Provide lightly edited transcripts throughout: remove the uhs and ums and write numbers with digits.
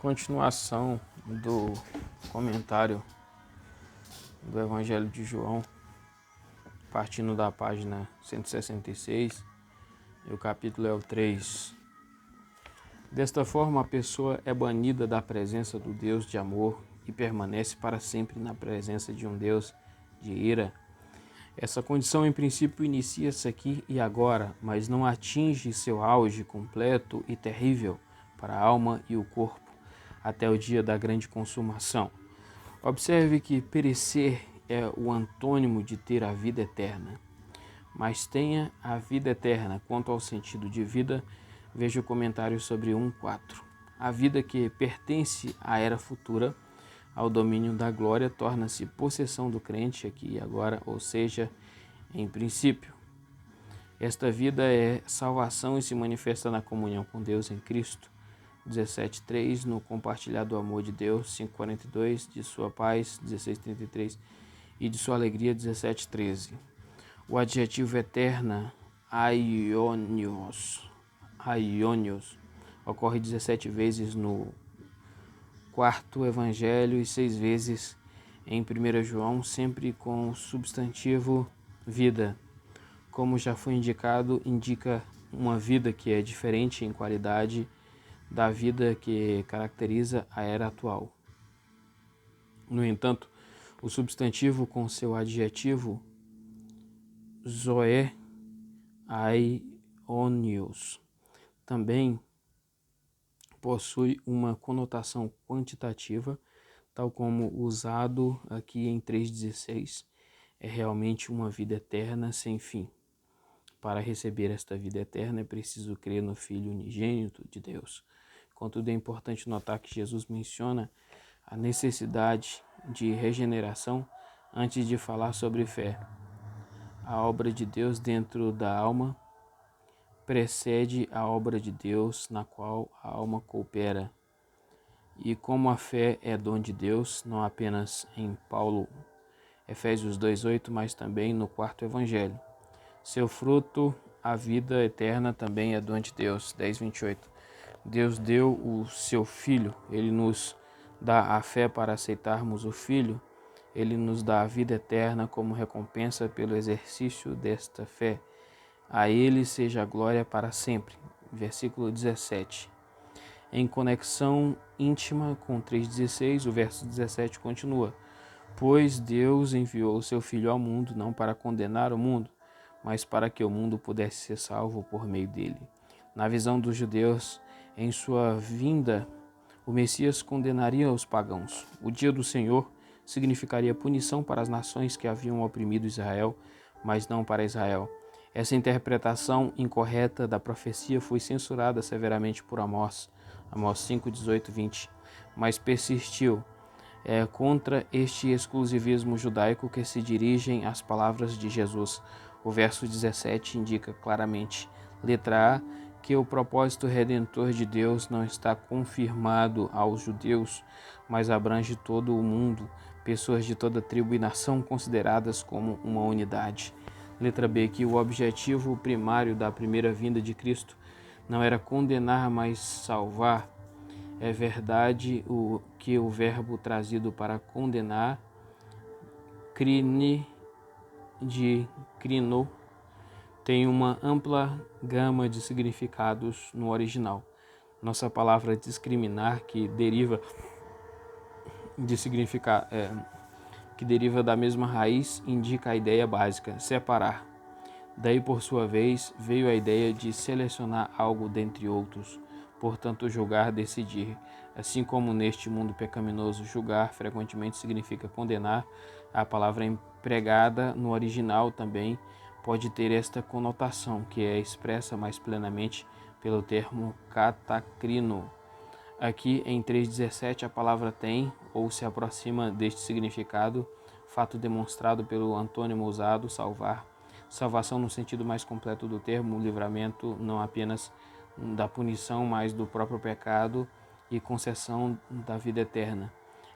Continuação do comentário do Evangelho de João, partindo da página 166, e o capítulo é o 3. Desta forma, a pessoa é banida da presença do Deus de amor e permanece para sempre na presença de um Deus de ira. Essa condição, em princípio, inicia-se aqui e agora, mas não atinge seu auge completo e terrível para a alma e o corpo, até o dia da grande consumação. Observe que perecer é o antônimo de ter a vida eterna. Mas tenha a vida eterna. Quanto ao sentido de vida, veja o comentário sobre 1:4. A vida que pertence à era futura, ao domínio da glória, torna-se possessão do crente aqui e agora, ou seja, em princípio. Esta vida é salvação e se manifesta na comunhão com Deus em Cristo. 17:3, no compartilhar do amor de Deus. 5:42, de sua paz. 16:33, e de sua alegria. 17:13. O adjetivo eterna, aionios, ocorre 17 vezes no quarto evangelho e 6 vezes em 1 João, sempre com o substantivo vida. Como já foi indicado, indica uma vida que é diferente em qualidade da vida que caracteriza a era atual. No entanto, o substantivo com seu adjetivo zoe, aionios, também possui uma conotação quantitativa, tal como usado aqui em 3:16. É realmente uma vida eterna sem fim. Para receber esta vida eterna é preciso crer no Filho unigênito de Deus. Contudo, é importante notar que Jesus menciona a necessidade de regeneração antes de falar sobre fé. A obra de Deus dentro da alma precede a obra de Deus na qual a alma coopera. E como a fé é dom de Deus, não apenas em Paulo, Efésios 2:8, mas também no quarto evangelho. Seu fruto, a vida eterna, também é dom de Deus. 10:28. Deus deu o seu Filho, Ele nos dá a fé para aceitarmos o Filho, Ele nos dá a vida eterna como recompensa pelo exercício desta fé. A Ele seja a glória para sempre. Versículo 17. Em conexão íntima com 3:16, o verso 17 continua: Pois Deus enviou o seu Filho ao mundo, não para condenar o mundo, mas para que o mundo pudesse ser salvo por meio dele. Na visão dos judeus, em sua vinda, o Messias condenaria os pagãos. O dia do Senhor significaria punição para as nações que haviam oprimido Israel, mas não para Israel. Essa interpretação incorreta da profecia foi censurada severamente por Amós 5:18-20, mas persistiu contra este exclusivismo judaico que se dirigem às palavras de Jesus. O verso 17 indica claramente, letra A, que o propósito redentor de Deus não está confirmado aos judeus, mas abrange todo o mundo, pessoas de toda tribo e nação consideradas como uma unidade. Letra B, que o objetivo primário da primeira vinda de Cristo não era condenar, mas salvar. É verdade que o verbo trazido para condenar, crine, de crino, tem uma ampla gama de significados no original. Nossa palavra discriminar, que deriva da mesma raiz, indica a ideia básica, separar. Daí, por sua vez, veio a ideia de selecionar algo dentre outros, portanto, julgar, decidir. Assim como neste mundo pecaminoso, julgar frequentemente significa condenar, a palavra empregada no original também pode ter esta conotação, que é expressa mais plenamente pelo termo catacrino. Aqui em 3:17 a palavra tem, ou se aproxima deste significado, fato demonstrado pelo antônimo usado, salvar. Salvação no sentido mais completo do termo, livramento não apenas da punição, mas do próprio pecado e concessão da vida eterna.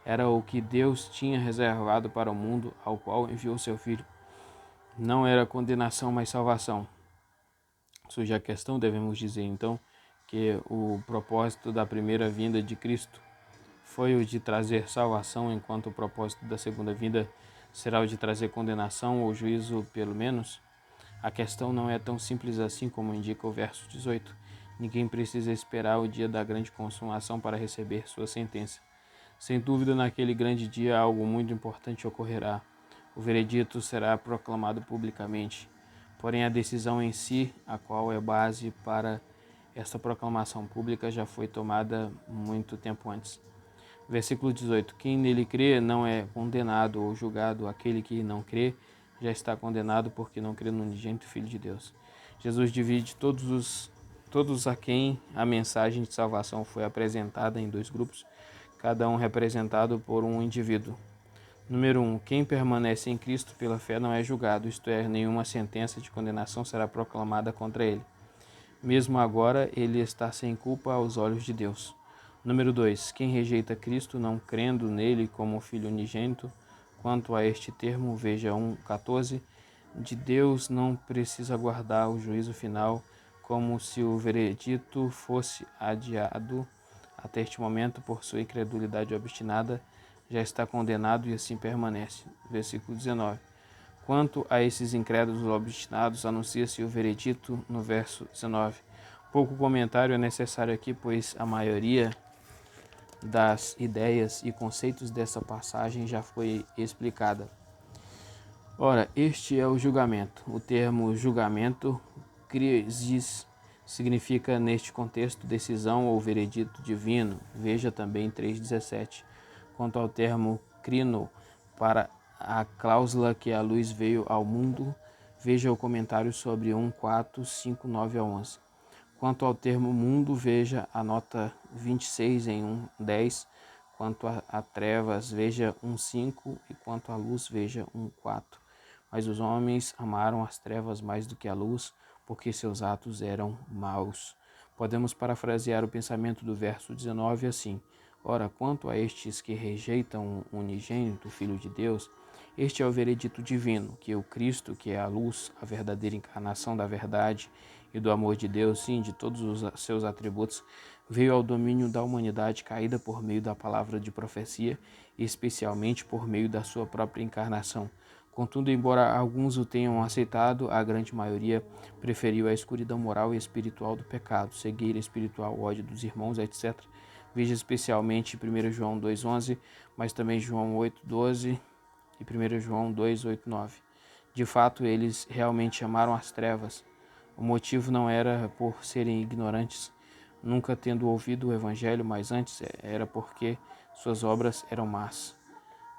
Era o que Deus tinha reservado para o mundo, ao qual enviou seu Filho. Não era condenação, mas salvação. Surge a questão, devemos dizer então, que o propósito da primeira vinda de Cristo foi o de trazer salvação, enquanto o propósito da segunda vinda será o de trazer condenação ou juízo, pelo menos? A questão não é tão simples assim como indica o verso 18. Ninguém precisa esperar o dia da grande consumação para receber sua sentença. Sem dúvida, naquele grande dia, algo muito importante ocorrerá. O veredito será proclamado publicamente. Porém, a decisão em si, a qual é base para esta proclamação pública, já foi tomada muito tempo antes. Versículo 18. Quem nele crê não é condenado ou julgado. Aquele que não crê já está condenado porque não crê no unigênito Filho de Deus. Jesus divide todos a quem a mensagem de salvação foi apresentada em dois grupos, cada um representado por um indivíduo. Número 1. Quem permanece em Cristo pela fé não é julgado, isto é, nenhuma sentença de condenação será proclamada contra ele. Mesmo agora, ele está sem culpa aos olhos de Deus. Número 2. Quem rejeita Cristo, não crendo nele como Filho unigênito, quanto a este termo, veja 1,14, de Deus não precisa aguardar o juízo final, como se o veredito fosse adiado até este momento por sua incredulidade obstinada, já está condenado e assim permanece. Versículo 19. Quanto a esses incrédulos obstinados, anuncia-se o veredito no verso 19. Pouco comentário é necessário aqui, pois a maioria das ideias e conceitos dessa passagem já foi explicada. Ora, este é o julgamento. O termo julgamento, krisis, significa neste contexto decisão ou veredito divino. Veja também 3,17. Quanto ao termo crino, para a cláusula que a luz veio ao mundo, veja o comentário sobre 1,4, 5, 9 a 11. Quanto ao termo mundo, veja a nota 26 em 1,10. Quanto a trevas, veja 1,5. E quanto à luz, veja 1,4. Mas os homens amaram as trevas mais do que a luz, porque seus atos eram maus. Podemos parafrasear o pensamento do verso 19 assim: ora, quanto a estes que rejeitam o unigênito Filho de Deus, este é o veredito divino, que o Cristo, que é a luz, a verdadeira encarnação da verdade e do amor de Deus, sim, de todos os seus atributos, veio ao domínio da humanidade caída por meio da palavra de profecia e especialmente por meio da sua própria encarnação. Contudo, embora alguns o tenham aceitado, a grande maioria preferiu a escuridão moral e espiritual do pecado, cegueira espiritual, ódio dos irmãos, etc. Veja especialmente 1 João 2,11, mas também João 8,12 e 1 João 2,8-9. De fato, eles realmente amaram as trevas. O motivo não era por serem ignorantes, nunca tendo ouvido o Evangelho, mas antes era porque suas obras eram más.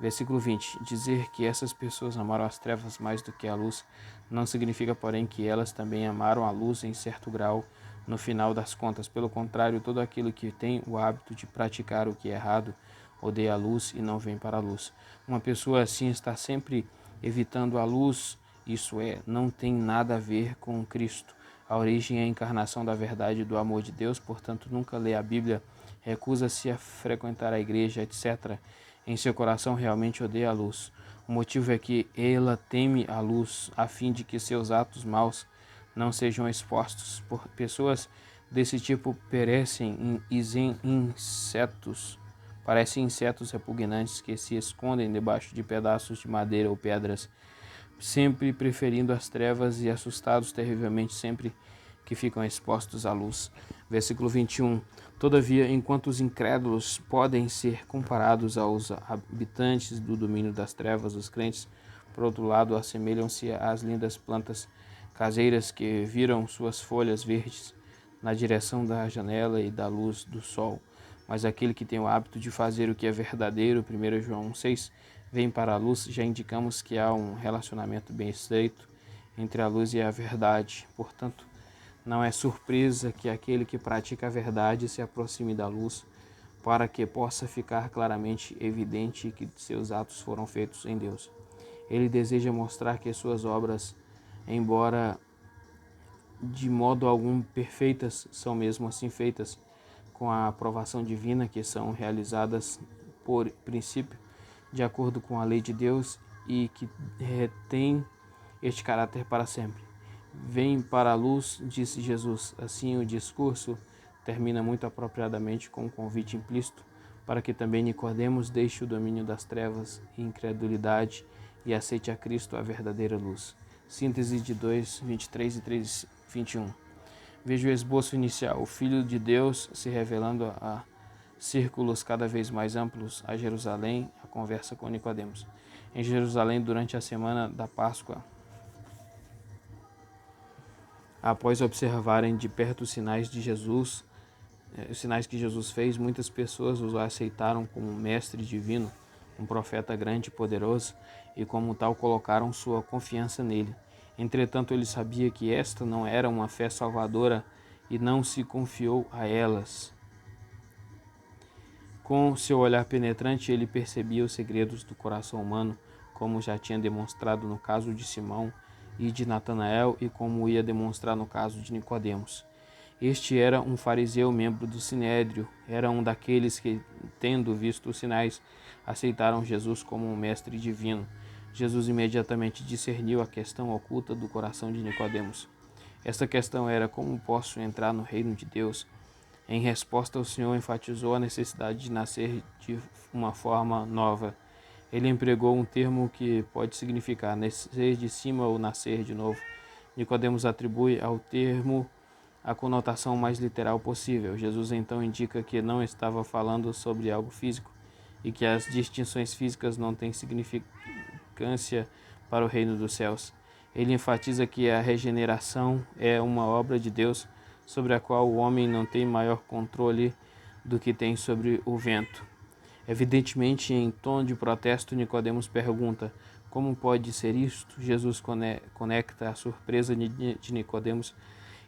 Versículo 20. Dizer que essas pessoas amaram as trevas mais do que a luz não significa, porém, que elas também amaram a luz em certo grau no final das contas. Pelo contrário, todo aquele que tem o hábito de praticar o que é errado odeia a luz e não vem para a luz. Uma pessoa assim está sempre evitando a luz, isso é, não tem nada a ver com Cristo. A origem é a encarnação da verdade e do amor de Deus, portanto, nunca lê a Bíblia, recusa-se a frequentar a igreja, etc. Em seu coração realmente odeia a luz. O motivo é que ela teme a luz, a fim de que seus atos maus não sejam expostos. Por pessoas desse tipo parecem insetos repugnantes que se escondem debaixo de pedaços de madeira ou pedras, sempre preferindo as trevas e assustados terrivelmente sempre que ficam expostos à luz. Versículo 21. Todavia, enquanto os incrédulos podem ser comparados aos habitantes do domínio das trevas, os crentes, por outro lado, assemelham-se às lindas plantas caseiras que viram suas folhas verdes na direção da janela e da luz do sol. Mas aquele que tem o hábito de fazer o que é verdadeiro, 1 João 6, vem para a luz. Já indicamos que há um relacionamento bem estreito entre a luz e a verdade. Portanto, não é surpresa que aquele que pratica a verdade se aproxime da luz, para que possa ficar claramente evidente que seus atos foram feitos em Deus. Ele deseja mostrar que suas obras, embora de modo algum perfeitas, são mesmo assim feitas com a aprovação divina, que são realizadas por princípio, de acordo com a lei de Deus, e que retém este caráter para sempre. Vem para a luz, disse Jesus. Assim, o discurso termina muito apropriadamente com um convite implícito para que também Nicodemos deixe o domínio das trevas e incredulidade e aceite a Cristo, a verdadeira luz. Síntese de 2:23 e 3:21. Veja o esboço inicial, o Filho de Deus se revelando a círculos cada vez mais amplos a Jerusalém, a conversa com Nicodemos. Em Jerusalém, durante a semana da Páscoa, após observarem de perto os sinais que Jesus fez, muitas pessoas o aceitaram como um mestre divino, um profeta grande e poderoso, e como tal colocaram sua confiança nele. Entretanto, ele sabia que esta não era uma fé salvadora e não se confiou a elas. Com seu olhar penetrante, ele percebia os segredos do coração humano, como já tinha demonstrado no caso de Simão e de Natanael e como ia demonstrar no caso de Nicodemos. Este era um fariseu, membro do Sinédrio, era um daqueles que, tendo visto os sinais, aceitaram Jesus como um mestre divino. Jesus imediatamente discerniu a questão oculta do coração de Nicodemos. Esta questão era: como posso entrar no reino de Deus? Em resposta, o Senhor enfatizou a necessidade de nascer de uma forma nova. Ele empregou um termo que pode significar nascer de cima ou nascer de novo. Nicodemos atribui ao termo a conotação mais literal possível. Jesus então indica que não estava falando sobre algo físico e que as distinções físicas não têm significância para o reino dos céus. Ele enfatiza que a regeneração é uma obra de Deus sobre a qual o homem não tem maior controle do que tem sobre o vento. Evidentemente, em tom de protesto, Nicodemos pergunta: como pode ser isto? Jesus conecta a surpresa de Nicodemos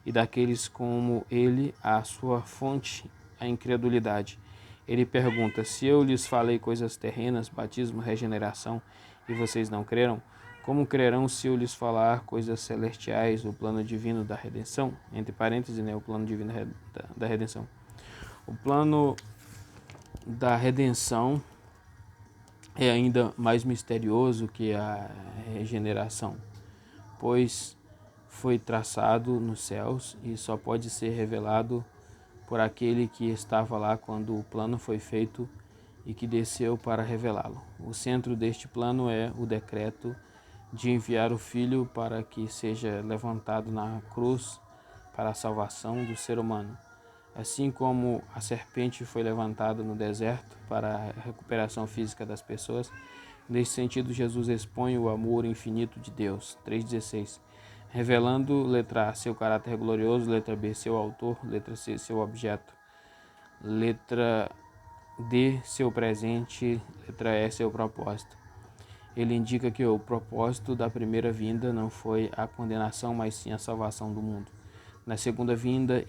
e daqueles como ele à sua fonte, a incredulidade. Ele pergunta: se eu lhes falei coisas terrenas, batismo, regeneração, e vocês não creram, como crerão se eu lhes falar coisas celestiais, o plano divino da redenção? Entre parênteses, o plano divino da redenção. O plano da redenção é ainda mais misterioso que a regeneração, pois foi traçado nos céus e só pode ser revelado por aquele que estava lá quando o plano foi feito e que desceu para revelá-lo. O centro deste plano é o decreto de enviar o Filho para que seja levantado na cruz para a salvação do ser humano. Assim como a serpente foi levantada no deserto para a recuperação física das pessoas, nesse sentido Jesus expõe o amor infinito de Deus. 3,16. Revelando, letra A, seu caráter glorioso, letra B, seu autor, letra C, seu objeto, letra D, seu presente, letra E, seu propósito. Ele indica que o propósito da primeira vinda não foi a condenação, mas sim a salvação do mundo. Na segunda vinda,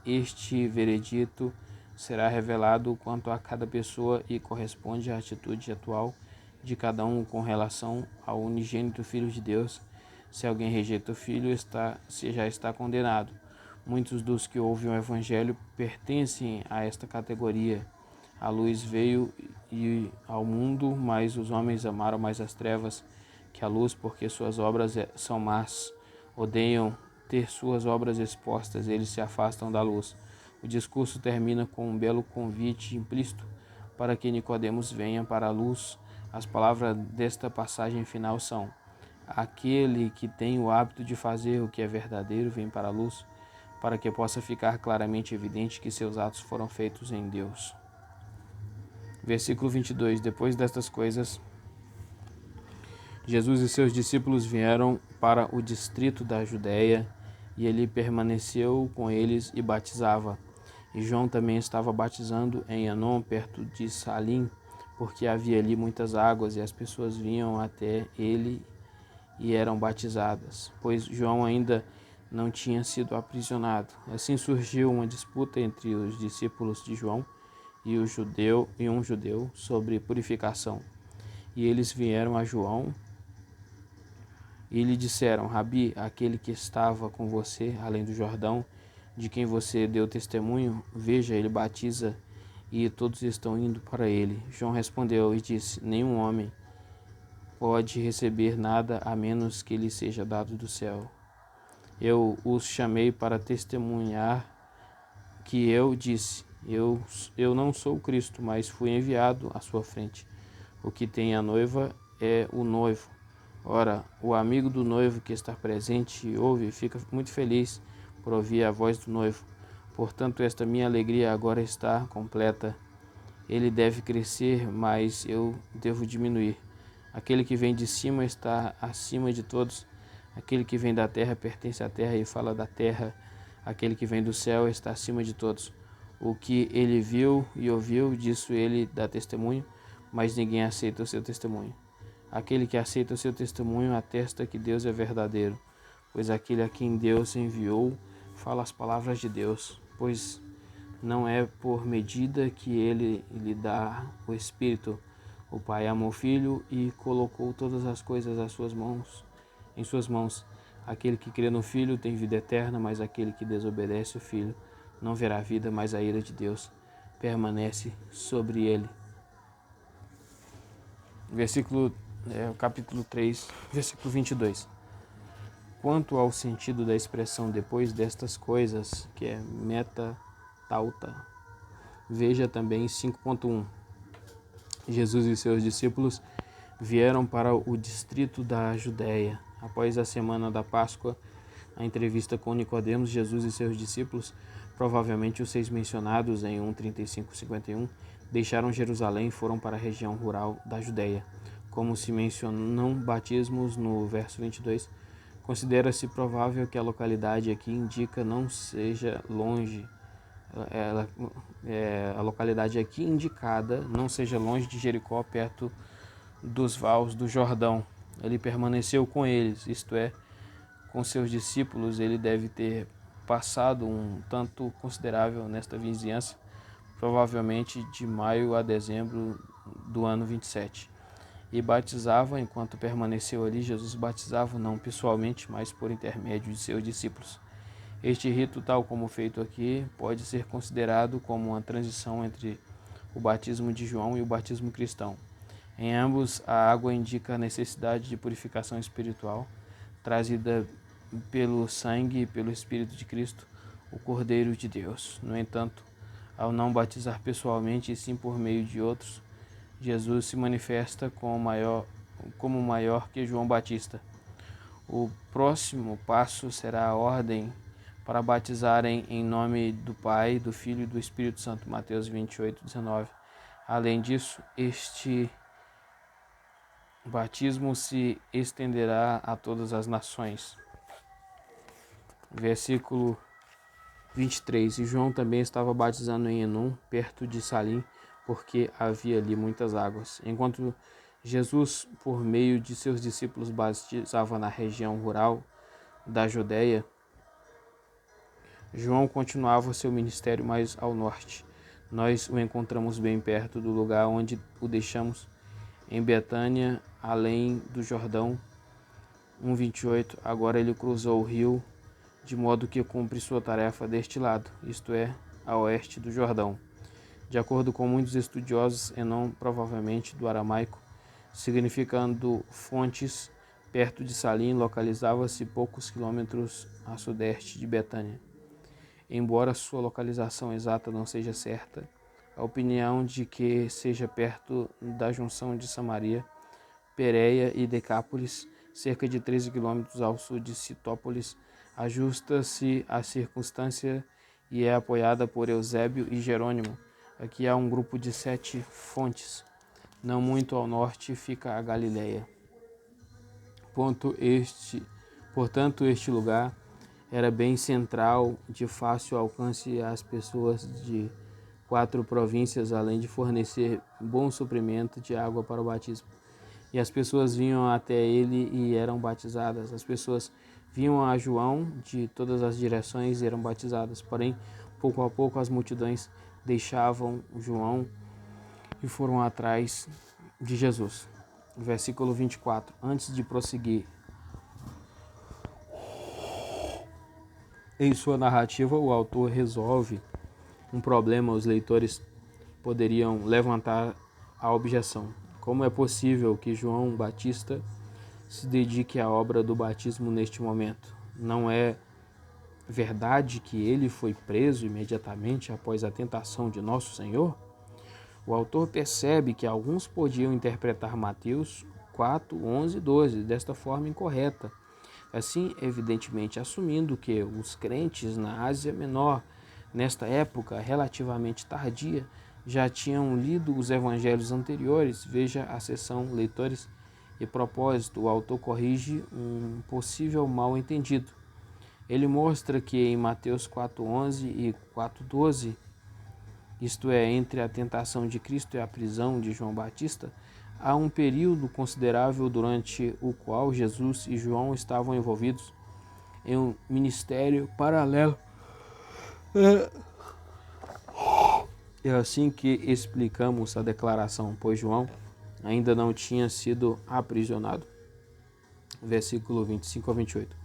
este veredito será revelado quanto a cada pessoa e corresponde à atitude atual de cada um com relação ao unigênito Filho de Deus. Se alguém rejeita o Filho, já está condenado. Muitos dos que ouvem o Evangelho pertencem a esta categoria. A luz veio ao mundo, mas os homens amaram mais as trevas que a luz, porque suas obras são más. Odeiam ter suas obras expostas, eles se afastam da luz. O discurso termina com um belo convite implícito para que Nicodemos venha para a luz. As palavras desta passagem final são: aquele que tem o hábito de fazer o que é verdadeiro vem para a luz, para que possa ficar claramente evidente que seus atos foram feitos em Deus. Versículo 22. Depois destas coisas, Jesus e seus discípulos vieram para o distrito da Judéia, e ele permaneceu com eles e batizava. E João também estava batizando em Enom, perto de Salim, porque havia ali muitas águas, e as pessoas vinham até ele e eram batizadas, pois João ainda não tinha sido aprisionado. Assim surgiu uma disputa entre os discípulos de João e um judeu sobre purificação. E eles vieram a João e lhe disseram: Rabi, aquele que estava com você além do Jordão, de quem você deu testemunho, veja, ele batiza e todos estão indo para ele. João respondeu e disse: nenhum homem pode receber nada a menos que lhe seja dado do céu. Eu os chamei para testemunhar que eu disse, Eu não sou o Cristo, mas fui enviado à sua frente. O que tem a noiva é o noivo. Ora, o amigo do noivo que está presente e ouve fica muito feliz por ouvir a voz do noivo. Portanto, esta minha alegria agora está completa. Ele deve crescer, mas eu devo diminuir. Aquele que vem de cima está acima de todos. Aquele que vem da terra pertence à terra e fala da terra. Aquele que vem do céu está acima de todos. O que ele viu e ouviu, disso ele dá testemunho, mas ninguém aceita o seu testemunho. Aquele que aceita o seu testemunho atesta que Deus é verdadeiro, pois aquele a quem Deus enviou fala as palavras de Deus, pois não é por medida que ele lhe dá o Espírito. O Pai amou o Filho e colocou todas as coisas em suas mãos. Aquele que crê no Filho tem vida eterna, mas aquele que desobedece o Filho não verá vida, mas a ira de Deus permanece sobre ele. Capítulo 3, versículo 22. Quanto ao sentido da expressão depois destas coisas, que é metatauta, veja também 5.1. Jesus e seus discípulos vieram para o distrito da Judéia. Após a semana da Páscoa, a entrevista com Nicodemos, Jesus e seus discípulos, provavelmente os 6 mencionados em 1:35-51, deixaram Jerusalém e foram para a região rural da Judéia. Como se mencionam batismos no verso 22, considera-se provável que a localidade aqui indica não seja longe. A localidade aqui indicada não seja longe de Jericó, perto dos vales do Jordão. Ele permaneceu com eles, isto é, com seus discípulos. Ele deve ter passado um tanto considerável nesta vizinhança, provavelmente de maio a dezembro do ano 27. E batizava enquanto permaneceu ali. Jesus batizava não pessoalmente, mas por intermédio de seus discípulos. Este rito, tal como feito aqui, pode ser considerado como uma transição entre o batismo de João e o batismo cristão. Em ambos, a água indica a necessidade de purificação espiritual, trazida pelo sangue e pelo Espírito de Cristo, o Cordeiro de Deus. No entanto, ao não batizar pessoalmente e sim por meio de outros, Jesus se manifesta como maior que João Batista. O próximo passo será a ordem para batizarem em nome do Pai, do Filho e do Espírito Santo, Mateus 28:19. Além disso, este batismo se estenderá a todas as nações. Versículo 23. E João também estava batizando em Enom, perto de Salim, porque havia ali muitas águas. Enquanto Jesus, por meio de seus discípulos, batizava na região rural da Judéia, João continuava seu ministério mais ao norte. Nós o encontramos bem perto do lugar onde o deixamos, em Betânia, além do Jordão. 1:28. Agora ele cruzou o rio, de modo que cumpre sua tarefa deste lado, isto é, a oeste do Jordão. De acordo com muitos estudiosos, Enom, provavelmente do aramaico, significando fontes, perto de Salim, localizava-se poucos quilômetros a sudeste de Betânia. Embora sua localização exata não seja certa, a opinião de que seja perto da junção de Samaria, Pérea e Decápolis, cerca de 13 quilômetros ao sul de Citópolis, ajusta-se à circunstância e é apoiada por Eusébio e Jerônimo. Aqui há um grupo de 7 fontes. Não muito ao norte fica a Galileia. Portanto, este lugar era bem central, de fácil alcance às pessoas de 4 províncias, além de fornecer bom suprimento de água para o batismo. E as pessoas vinham até ele e eram batizadas. As pessoas vinham a João de todas as direções e eram batizadas. Porém, pouco a pouco as multidões deixavam João e foram atrás de Jesus. Versículo 24. Antes de prosseguir em sua narrativa, o autor resolve um problema. Os leitores poderiam levantar a objeção: como é possível que João Batista se dedique à obra do batismo neste momento? Não é verdade que ele foi preso imediatamente após a tentação de Nosso Senhor? O autor percebe que alguns podiam interpretar Mateus 4, 11 e 12 desta forma incorreta, assim, evidentemente, assumindo que os crentes na Ásia Menor, nesta época relativamente tardia, já tinham lido os evangelhos anteriores. Veja a seção Leitores e Propósito. O autor corrige um possível mal-entendido. Ele mostra que em Mateus 4:11 e 4:12, isto é, entre a tentação de Cristo e a prisão de João Batista, há um período considerável durante o qual Jesus e João estavam envolvidos em um ministério paralelo. É assim que explicamos a declaração, pois João ainda não tinha sido aprisionado. Versículo 25 a 28.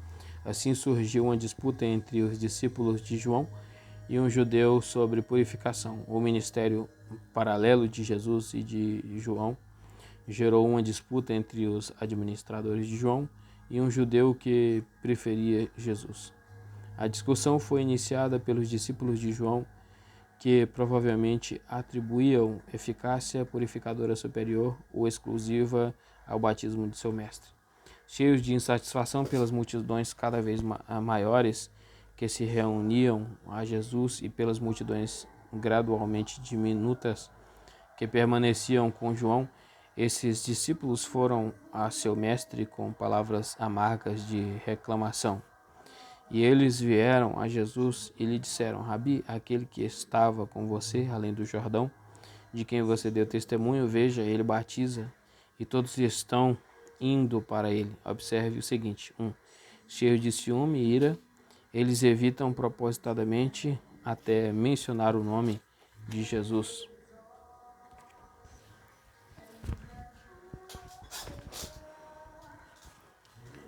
Assim surgiu uma disputa entre os discípulos de João e um judeu sobre purificação. O ministério paralelo de Jesus e de João gerou uma disputa entre os administradores de João e um judeu que preferia Jesus. A discussão foi iniciada pelos discípulos de João, que provavelmente atribuíam eficácia purificadora superior ou exclusiva ao batismo de seu mestre. Cheios de insatisfação pelas multidões cada vez maiores que se reuniam a Jesus e pelas multidões gradualmente diminutas que permaneciam com João, esses discípulos foram a seu mestre com palavras amargas de reclamação. E eles vieram a Jesus e lhe disseram: Rabi, aquele que estava com você além do Jordão, de quem você deu testemunho, veja, ele batiza, e todos estão indo para ele. Observe o seguinte: 1. Cheio de ciúme e ira, eles evitam propositadamente até mencionar o nome de Jesus.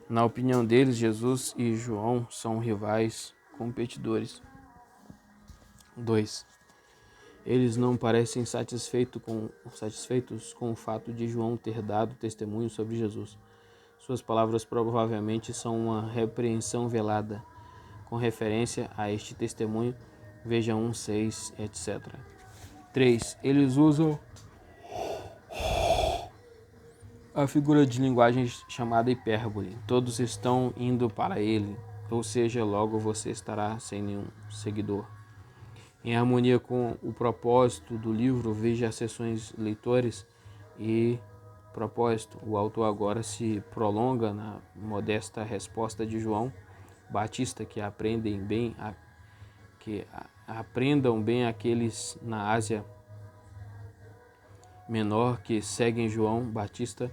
Na opinião deles, Jesus e João são rivais competidores. 2. Eles não parecem satisfeitos com o fato de João ter dado testemunho sobre Jesus. Suas palavras provavelmente são uma repreensão velada, com referência a este testemunho. Veja 1:6, etc. 3. Eles usam a figura de linguagem chamada hipérbole. Todos estão indo para ele, ou seja, logo você estará sem nenhum seguidor. Em harmonia com o propósito do livro, veja as seções Leitores e Propósito. O autor agora se prolonga na modesta resposta de João Batista, que aprendam bem aqueles na Ásia Menor que seguem João Batista,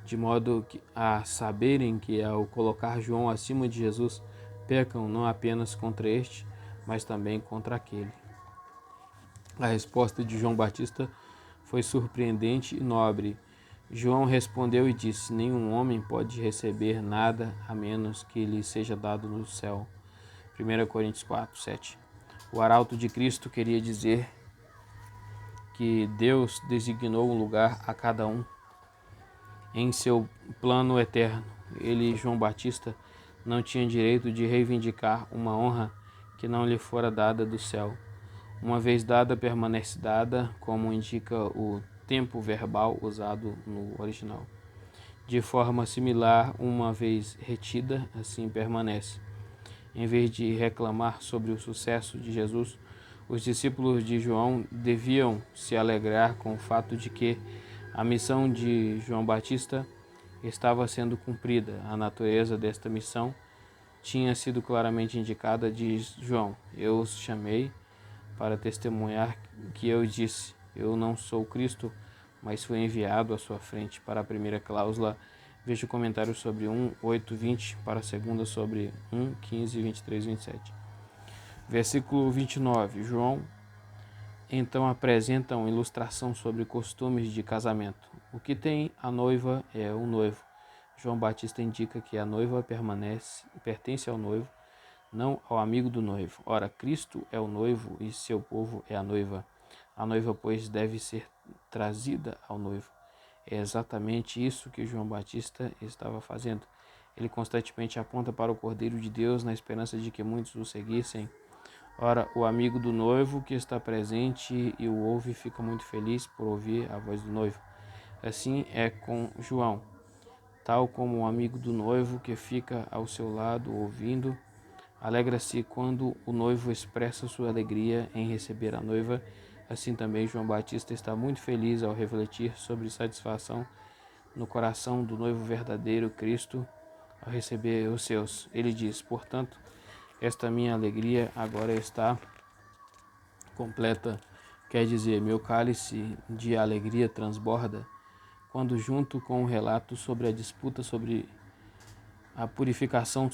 de modo a saberem que ao colocar João acima de Jesus, pecam não apenas contra este, mas também contra aquele. A resposta de João Batista foi surpreendente e nobre. João respondeu e disse: Nenhum homem pode receber nada a menos que lhe seja dado no céu. 1 Coríntios 4, 7. O arauto de Cristo queria dizer que Deus designou um lugar a cada um em seu plano eterno. Ele, João Batista, não tinha direito de reivindicar uma honra que não lhe fora dada do céu. Uma vez dada, permanece dada, como indica o tempo verbal usado no original. De forma similar, uma vez retida, assim permanece. Em vez de reclamar sobre o sucesso de Jesus, os discípulos de João deviam se alegrar com o fato de que a missão de João Batista estava sendo cumprida. A natureza desta missão tinha sido claramente indicada, diz João: Eu os chamei para testemunhar que eu disse: Eu não sou Cristo, mas fui enviado à sua frente. Para a primeira cláusula, veja o comentário sobre 1:8, 20, para a segunda sobre 1:15, 23 e 27. Versículo 29. João então apresenta uma ilustração sobre costumes de casamento. O que tem a noiva é o noivo. João Batista indica que a noiva pertence ao noivo, não ao amigo do noivo. Ora, Cristo é o noivo e seu povo é a noiva. A noiva, pois, deve ser trazida ao noivo. É exatamente isso que João Batista estava fazendo. Ele constantemente aponta para o Cordeiro de Deus na esperança de que muitos o seguissem. Ora, o amigo do noivo que está presente e o ouve fica muito feliz por ouvir a voz do noivo. Assim é com João, tal como o amigo do noivo que fica ao seu lado ouvindo, alegra-se quando o noivo expressa sua alegria em receber a noiva. Assim também João Batista está muito feliz ao refletir sobre satisfação no coração do noivo verdadeiro Cristo ao receber os seus. Ele diz: portanto, esta minha alegria agora está completa, quer dizer, meu cálice de alegria transborda, quando junto com o relato sobre a disputa sobre a purificação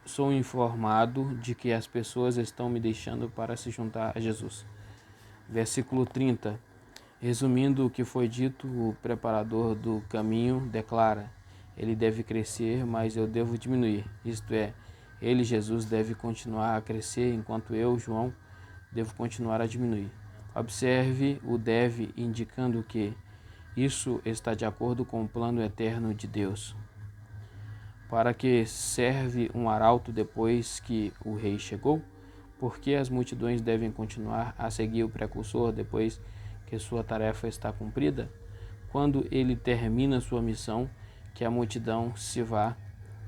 sou informado de que as pessoas estão me deixando para se juntar a Jesus. Versículo 30. Resumindo o que foi dito, o preparador do caminho declara: ele deve crescer, mas eu devo diminuir. Isto é, ele, Jesus, deve continuar a crescer, enquanto eu, João, devo continuar a diminuir. Observe o deve, indicando que isso está de acordo com o plano eterno de Deus. Para que serve um arauto depois que o rei chegou? Porque as multidões devem continuar a seguir o precursor depois que sua tarefa está cumprida? Quando ele termina sua missão, que a multidão se vá,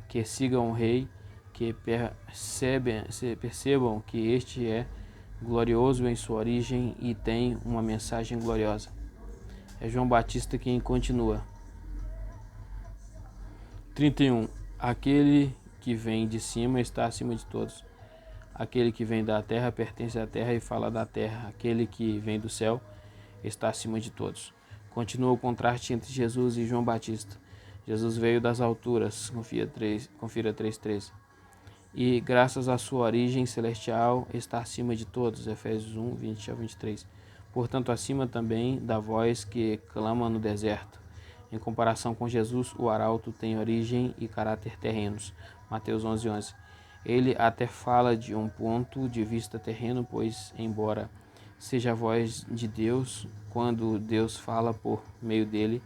que sigam o rei, que percebam que este é glorioso em sua origem e tem uma mensagem gloriosa. É João Batista quem continua. 31. Aquele que vem de cima está acima de todos. Aquele que vem da terra pertence à terra e fala da terra. Aquele que vem do céu está acima de todos. Continua o contraste entre Jesus e João Batista. Jesus veio das alturas, confira 3:13. E graças à sua origem celestial está acima de todos, Efésios 1:20-23. Portanto, acima também da voz que clama no deserto. Em comparação com Jesus, o arauto tem origem e caráter terrenos, Mateus 11:11. Ele até fala de um ponto de vista terreno, pois, embora seja a voz de Deus, quando Deus fala por meio dele,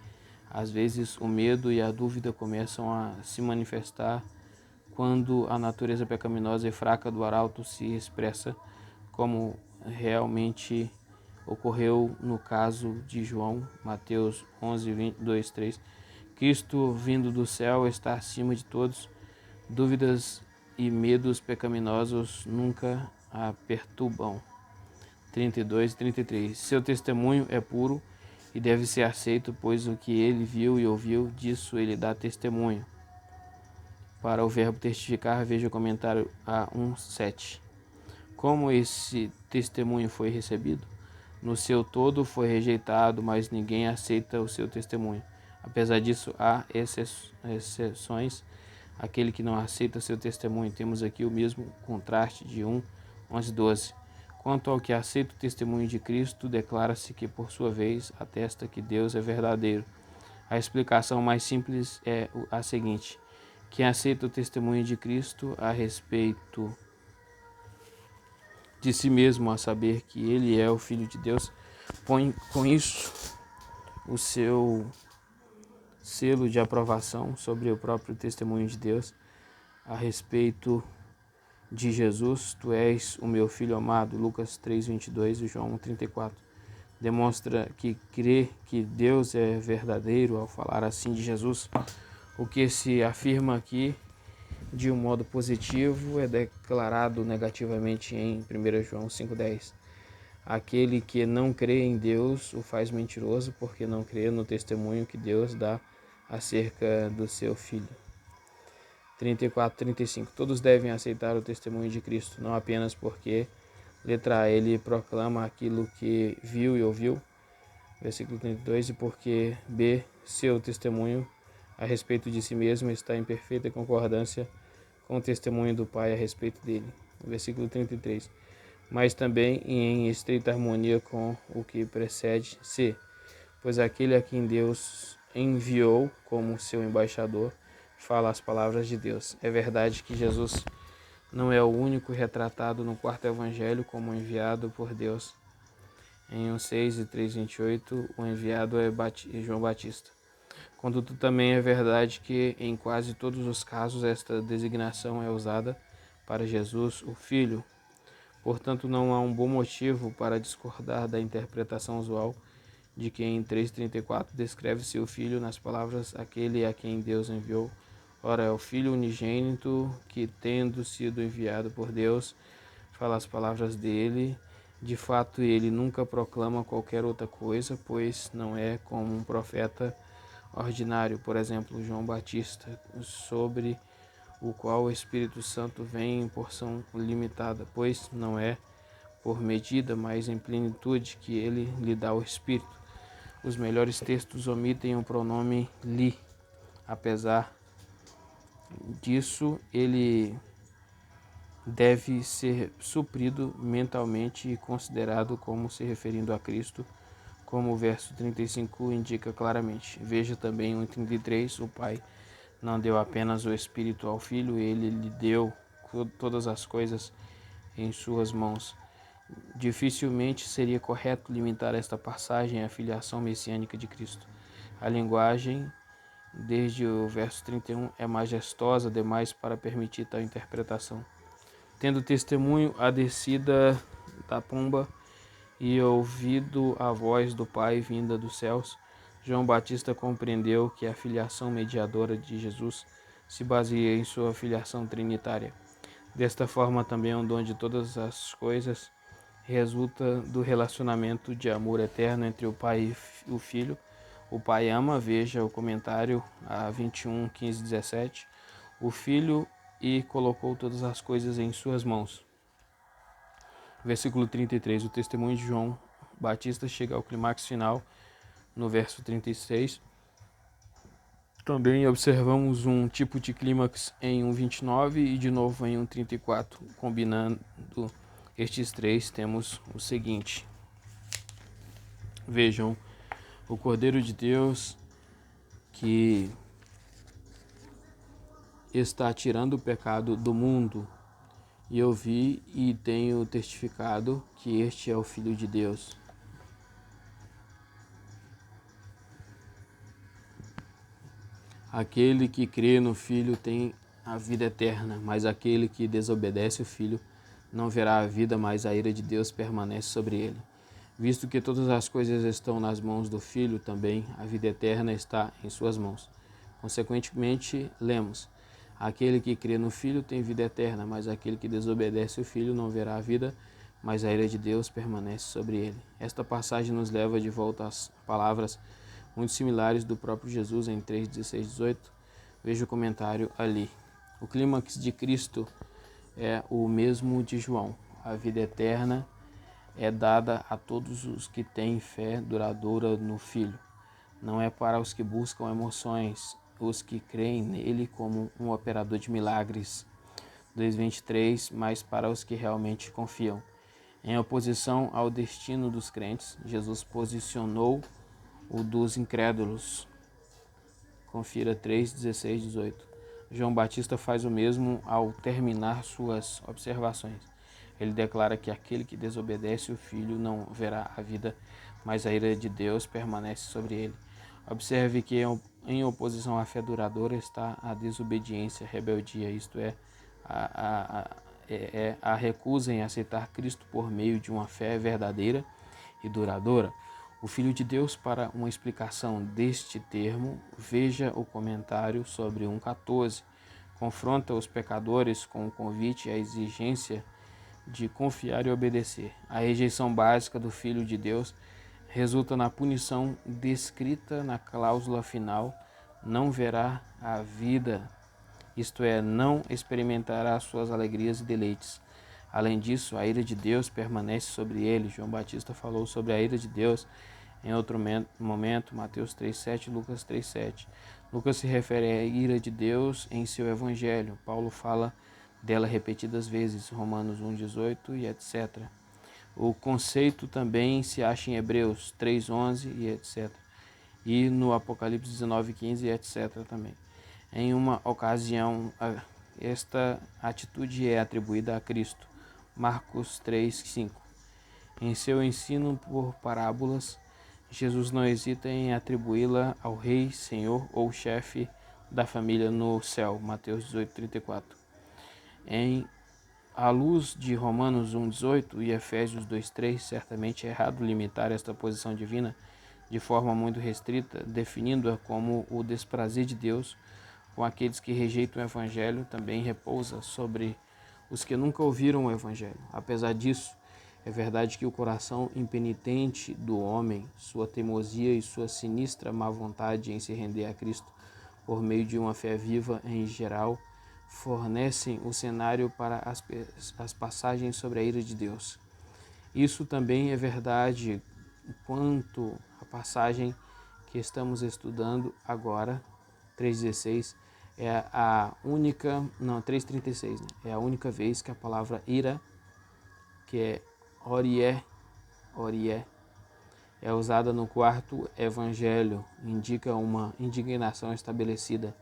às vezes o medo e a dúvida começam a se manifestar quando a natureza pecaminosa e fraca do arauto se expressa, como realmente ocorreu no caso de João, Mateus 11:22-3. Cristo, vindo do céu, está acima de todos. Dúvidas e medos pecaminosos nunca a perturbam. 32 e 33. Seu testemunho é puro e deve ser aceito, pois o que ele viu e ouviu, disso ele dá testemunho. Para o verbo testificar, veja o comentário A1:7. Como esse testemunho foi recebido? No seu todo foi rejeitado, mas ninguém aceita o seu testemunho. Apesar disso, há exceções. Aquele que não aceita seu testemunho. Temos aqui o mesmo contraste de 1:11-12. Quanto ao que aceita o testemunho de Cristo, declara-se que, por sua vez, atesta que Deus é verdadeiro. A explicação mais simples é a seguinte: quem aceita o testemunho de Cristo a respeito de si mesmo, a saber que ele é o Filho de Deus, põe com isso o seu selo de aprovação sobre o próprio testemunho de Deus a respeito de Jesus. Tu és o meu Filho amado, Lucas 3:22 e João 1:34. Demonstra que crê que Deus é verdadeiro ao falar assim de Jesus. O que se afirma aqui de um modo positivo é declarado negativamente em 1 João 5:10. Aquele que não crê em Deus o faz mentiroso, porque não crê no testemunho que Deus dá acerca do seu Filho. 34-35. Todos devem aceitar o testemunho de Cristo, não apenas porque, letra A, ele proclama aquilo que viu e ouviu, versículo 32, e porque, B, seu testemunho a respeito de si mesmo está em perfeita concordância com o testemunho do Pai a respeito dele, versículo 33. Mas também em estreita harmonia com o que precede, C, pois aquele a quem Deus enviou como seu embaixador fala as palavras de Deus. É verdade que Jesus não é o único retratado no quarto evangelho como enviado por Deus. Em 1:6 e 3:28, o enviado é João Batista. Contudo, também é verdade que, em quase todos os casos, esta designação é usada para Jesus, o Filho. Portanto, não há um bom motivo para discordar da interpretação usual de que em 3,34 descreve-se o Filho nas palavras aquele a quem Deus enviou. Ora, é o Filho unigênito que, tendo sido enviado por Deus, fala as palavras dele. De fato, ele nunca proclama qualquer outra coisa, pois não é como um profeta ordinário, por exemplo, João Batista, sobre o qual o Espírito Santo vem em porção limitada, pois não é por medida, mas em plenitude que ele lhe dá o Espírito. Os melhores textos omitem o pronome li. Apesar disso, ele deve ser suprido mentalmente e considerado como se referindo a Cristo, como o verso 35 indica claramente. Veja também o 33, o Pai não deu apenas o Espírito ao Filho, ele lhe deu todas as coisas em suas mãos. Dificilmente seria correto limitar esta passagem à filiação messiânica de Cristo. A linguagem, desde o verso 31, é majestosa demais para permitir tal interpretação. Tendo testemunho a descida da pomba e ouvido a voz do Pai vinda dos céus, João Batista compreendeu que a filiação mediadora de Jesus se baseia em sua filiação trinitária. Desta forma, também o dom de todas as coisas resulta do relacionamento de amor eterno entre o Pai e o Filho. O Pai ama, veja o comentário a 21, 15, 17, o Filho e colocou todas as coisas em suas mãos. Versículo 33, o testemunho de João Batista chega ao clímax final no verso 36. Também observamos um tipo de clímax em 1,29 e de novo em 1,34. Combinando estes três, temos o seguinte. Vejam, o Cordeiro de Deus que está tirando o pecado do mundo. E eu vi e tenho testificado que este é o Filho de Deus. Aquele que crê no Filho tem a vida eterna, mas aquele que desobedece o Filho não verá a vida, mas a ira de Deus permanece sobre ele. Visto que todas as coisas estão nas mãos do Filho, também a vida eterna está em suas mãos. Consequentemente, lemos: aquele que crê no Filho tem vida eterna, mas aquele que desobedece o Filho não verá a vida, mas a ira de Deus permanece sobre ele. Esta passagem nos leva de volta às palavras muito similares do próprio Jesus em 3:16, 18. Veja o comentário ali. O clímax de Cristo é o mesmo de João. A vida eterna é dada a todos os que têm fé duradoura no Filho. Não é para os que buscam emoções, os que creem nele como um operador de milagres. 2:23, mas para os que realmente confiam. Em oposição ao destino dos crentes, Jesus posicionou o dos incrédulos. Confira 3:16, 18. João Batista faz o mesmo ao terminar suas observações. Ele declara que aquele que desobedece o Filho não verá a vida, mas a ira de Deus permanece sobre ele. Observe que em oposição à fé duradoura está a desobediência, a rebeldia, isto é, a recusa em aceitar Cristo por meio de uma fé verdadeira e duradoura. O Filho de Deus, para uma explicação deste termo, veja o comentário sobre 1,14. Confronta os pecadores com o convite e a exigência de confiar e obedecer. A rejeição básica do Filho de Deus resulta na punição descrita na cláusula final: não verá a vida, isto é, não experimentará suas alegrias e deleites. Além disso, a ira de Deus permanece sobre ele. João Batista falou sobre a ira de Deus em outro momento, Mateus 3,7, Lucas 3,7. Lucas se refere à ira de Deus em seu evangelho. Paulo fala dela repetidas vezes, Romanos 1,18 e etc. O conceito também se acha em Hebreus 3,11 e etc. E no Apocalipse 19,15 e etc. também. Em uma ocasião, esta atitude é atribuída a Cristo. Marcos 3,5. Em seu ensino por parábolas, Jesus não hesita em atribuí-la ao rei, senhor ou chefe da família no céu. Mateus 18:34. À luz de Romanos 1:18 e Efésios 2:3, certamente é errado limitar esta posição divina de forma muito restrita, definindo-a como o desprazer de Deus com aqueles que rejeitam o Evangelho. Também repousa sobre os que nunca ouviram o Evangelho. Apesar disso, é verdade que o coração impenitente do homem, sua teimosia e sua sinistra má vontade em se render a Cristo por meio de uma fé viva em geral, fornecem o cenário para as passagens sobre a ira de Deus. Isso também é verdade quanto à passagem que estamos estudando agora, 3:16, é a única, não, 3:36, né? É a única vez que a palavra ira, que é orié, é usada no quarto evangelho, indica uma indignação estabelecida,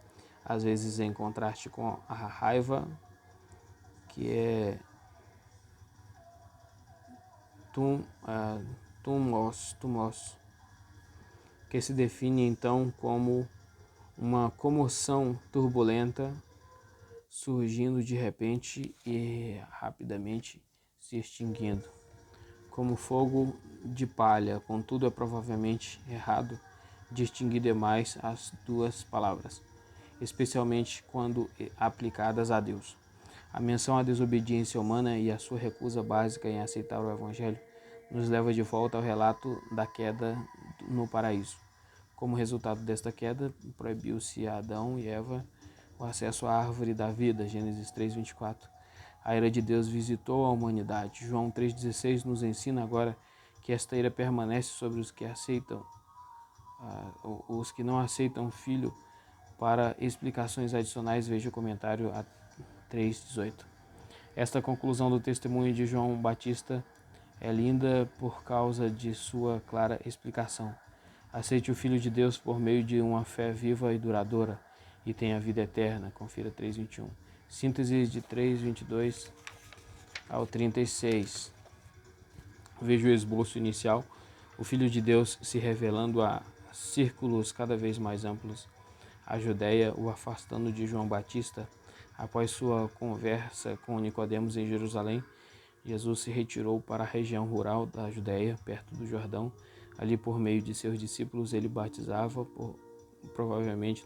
às vezes em contraste com a raiva, que é tumos, que se define então como uma comoção turbulenta surgindo de repente e rapidamente se extinguindo, como fogo de palha. Contudo, é provavelmente errado distinguir demais as duas palavras, especialmente quando aplicadas a Deus. A menção à desobediência humana e a sua recusa básica em aceitar o Evangelho nos leva de volta ao relato da queda no paraíso. Como resultado desta queda, proibiu-se a Adão e Eva o acesso à árvore da vida, Gênesis 3:24. A ira de Deus visitou a humanidade. João 3:16 nos ensina agora que esta ira permanece sobre os que não aceitam o Filho. Para explicações adicionais, veja o comentário a 3:18. Esta conclusão do testemunho de João Batista é linda por causa de sua clara explicação. Aceite o Filho de Deus por meio de uma fé viva e duradoura e tenha vida eterna. Confira 3:21. Síntese de 3:22 ao 36. Veja o esboço inicial. O Filho de Deus se revelando a círculos cada vez mais amplos. A Judéia o afastando de João Batista. Após sua conversa com Nicodemos em Jerusalém, Jesus se retirou para a região rural da Judéia, perto do Jordão. Ali, por meio de seus discípulos, ele batizava, provavelmente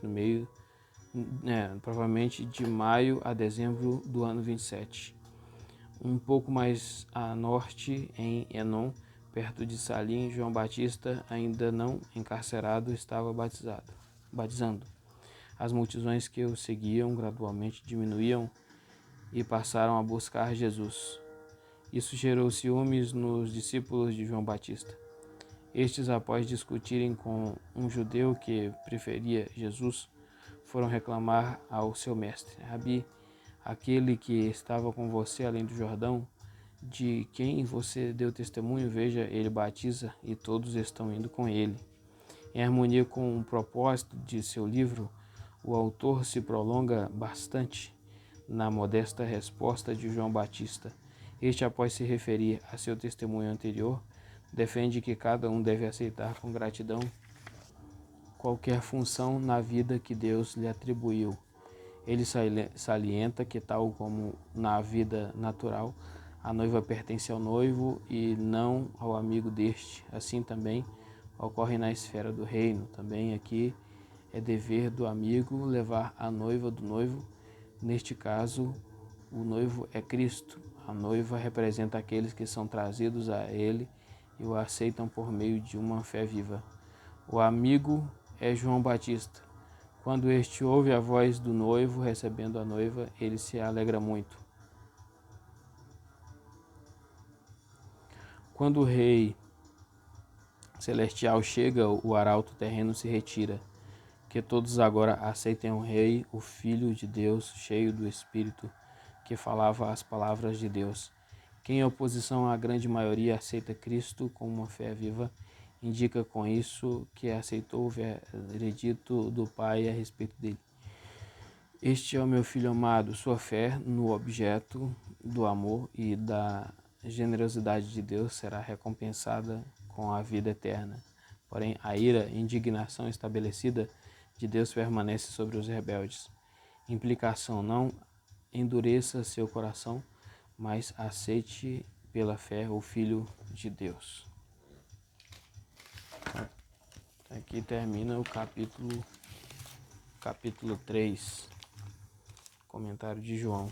de maio a dezembro do ano 27. Um pouco mais a norte, em Enom, perto de Salim, João Batista, ainda não encarcerado, estava batizando. As multidões que o seguiam gradualmente diminuíam e passaram a buscar Jesus. Isso gerou ciúmes nos discípulos de João Batista. Estes, após discutirem com um judeu que preferia Jesus, foram reclamar ao seu mestre: Rabi, aquele que estava com você além do Jordão, de quem você deu testemunho, veja, ele batiza e todos estão indo com ele. Em harmonia com o propósito de seu livro, o autor se prolonga bastante na modesta resposta de João Batista. Este, após se referir a seu testemunho anterior, defende que cada um deve aceitar com gratidão qualquer função na vida que Deus lhe atribuiu. Ele salienta que, tal como na vida natural, a noiva pertence ao noivo e não ao amigo deste, assim também ocorre na esfera do reino. Também aqui é dever do amigo levar a noiva do noivo. Neste caso, o noivo é Cristo. A noiva representa aqueles que são trazidos a ele e o aceitam por meio de uma fé viva. O amigo é João Batista. Quando este ouve a voz do noivo recebendo a noiva, ele se alegra muito. Quando o rei celestial chega, o arauto terreno se retira. Que todos agora aceitem o rei, o Filho de Deus, cheio do Espírito, que falava as palavras de Deus. Quem, em oposição à grande maioria, aceita Cristo com uma fé viva, indica com isso que aceitou o veredito do Pai a respeito dele. Este é o meu Filho amado. Sua fé no objeto do amor e da generosidade de Deus será recompensada com a vida eterna. Porém, a ira e indignação estabelecida de Deus permanece sobre os rebeldes. Implicação: não endureça seu coração, mas aceite pela fé o Filho de Deus. Aqui termina o capítulo 3, comentário de João.